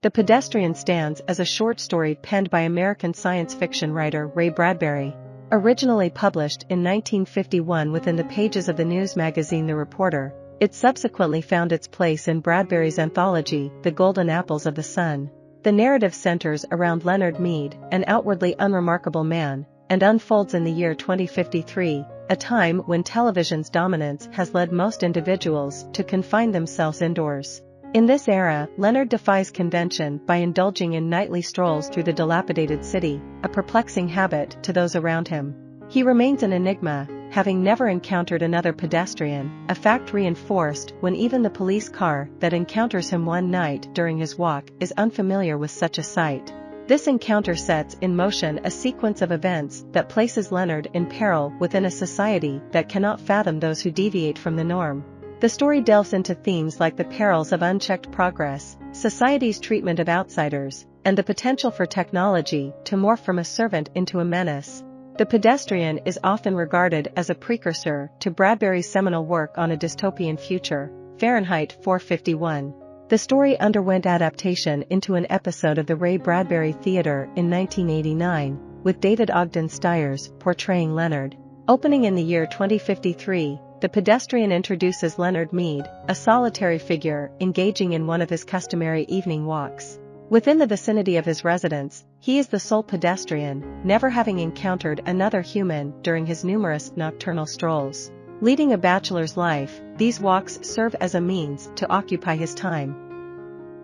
The Pedestrian stands as a short story penned by American science fiction writer Ray Bradbury. Originally published in 1951 within the pages of the news magazine The Reporter, it subsequently found its place in Bradbury's anthology, The Golden Apples of the Sun. The narrative centers around Leonard Mead, an outwardly unremarkable man, and unfolds in the year 2053, a time when television's dominance has led most individuals to confine themselves indoors. In this era, Leonard defies convention by indulging in nightly strolls through the dilapidated city, a perplexing habit to those around him. He remains an enigma, having never encountered another pedestrian, a fact reinforced when even the police car that encounters him one night during his walk is unfamiliar with such a sight. This encounter sets in motion a sequence of events that places Leonard in peril within a society that cannot fathom those who deviate from the norm. The story delves into themes like the perils of unchecked progress, society's treatment of outsiders, and the potential for technology to morph from a servant into a menace. The Pedestrian is often regarded as a precursor to Bradbury's seminal work on a dystopian future, Fahrenheit 451. The story underwent adaptation into an episode of the Ray Bradbury Theatre in 1989, with David Ogden Stiers portraying Leonard. Opening in the year 2053, The Pedestrian introduces Leonard Mead, a solitary figure engaging in one of his customary evening walks. Within the vicinity of his residence, he is the sole pedestrian, never having encountered another human during his numerous nocturnal strolls. Leading a bachelor's life, these walks serve as a means to occupy his time.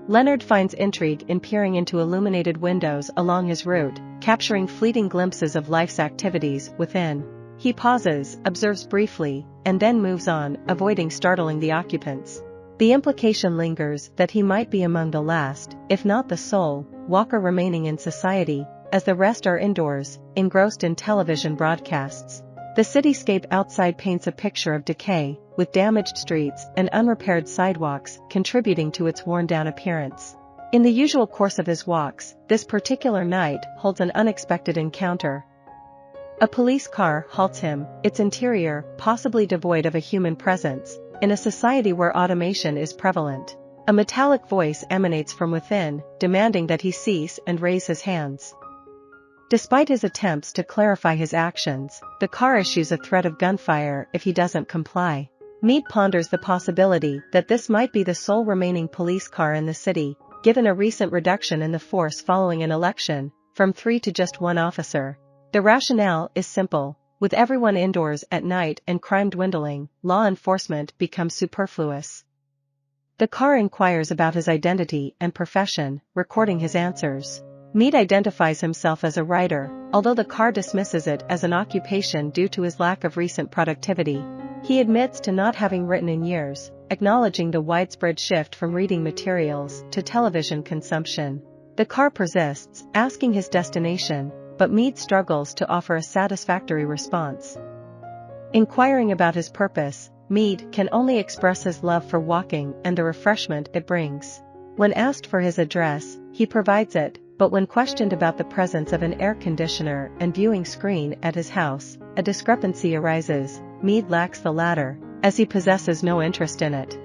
Leonard finds intrigue in peering into illuminated windows along his route, capturing fleeting glimpses of life's activities within. He pauses, observes briefly, and then moves on, avoiding startling the occupants. The implication lingers that he might be among the last, if not the sole, walker remaining in society, as the rest are indoors, engrossed in television broadcasts. The cityscape outside paints a picture of decay, with damaged streets and unrepaired sidewalks contributing to its worn-down appearance. In the usual course of his walks, this particular night holds an unexpected encounter. A police car halts him, its interior possibly devoid of a human presence, in a society where automation is prevalent. A metallic voice emanates from within, demanding that he cease and raise his hands. Despite his attempts to clarify his actions, the car issues a threat of gunfire if he doesn't comply. Mead ponders the possibility that this might be the sole remaining police car in the city, given a recent reduction in the force following an election, from 3 to just 1 officer. The rationale is simple. With everyone indoors at night and crime dwindling, law enforcement becomes superfluous. The car inquires about his identity and profession, recording his answers. Mead identifies himself as a writer, although the car dismisses it as an occupation due to his lack of recent productivity. He admits to not having written in years, acknowledging the widespread shift from reading materials to television consumption. The car persists, asking his destination, but Mead struggles to offer a satisfactory response. Inquiring about his purpose, Mead can only express his love for walking and the refreshment it brings. When asked for his address, he provides it, but when questioned about the presence of an air conditioner and viewing screen at his house, a discrepancy arises. Mead lacks the latter, as he possesses no interest in it.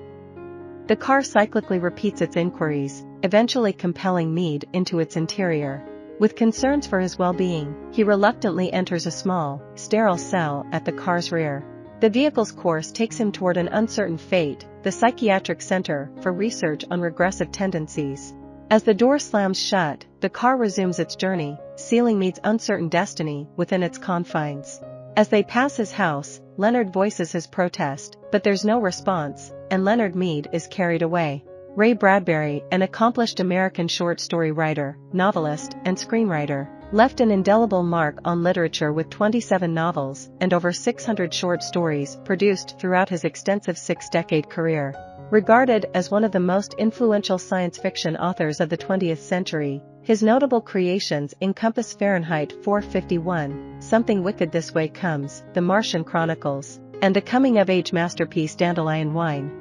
The car cyclically repeats its inquiries, eventually compelling Mead into its interior. With concerns for his well-being, he reluctantly enters a small, sterile cell at the car's rear. The vehicle's course takes him toward an uncertain fate, the Psychiatric Center for Research on Regressive Tendencies. As the door slams shut, the car resumes its journey, sealing Mead's uncertain destiny within its confines. As they pass his house, Leonard voices his protest, but there's no response, and Leonard Mead is carried away. Ray Bradbury, an accomplished American short story writer, novelist, and screenwriter, left an indelible mark on literature with 27 novels and over 600 short stories produced throughout his extensive 6-decade career. Regarded as one of the most influential science fiction authors of the 20th century, his notable creations encompass Fahrenheit 451, Something Wicked This Way Comes, The Martian Chronicles, and the coming-of-age masterpiece Dandelion Wine.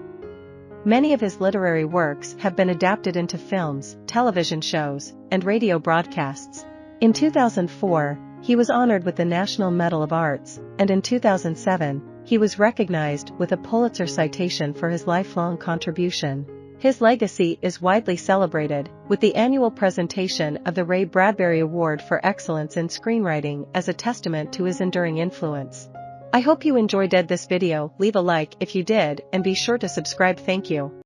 Many of his literary works have been adapted into films, television shows, and radio broadcasts. In 2004, he was honored with the National Medal of Arts, and in 2007, he was recognized with a Pulitzer citation for his lifelong contribution. His legacy is widely celebrated, with the annual presentation of the Ray Bradbury Award for Excellence in Screenwriting as a testament to his enduring influence. I hope you enjoyed this video. Leave a like if you did and be sure to subscribe. Thank you.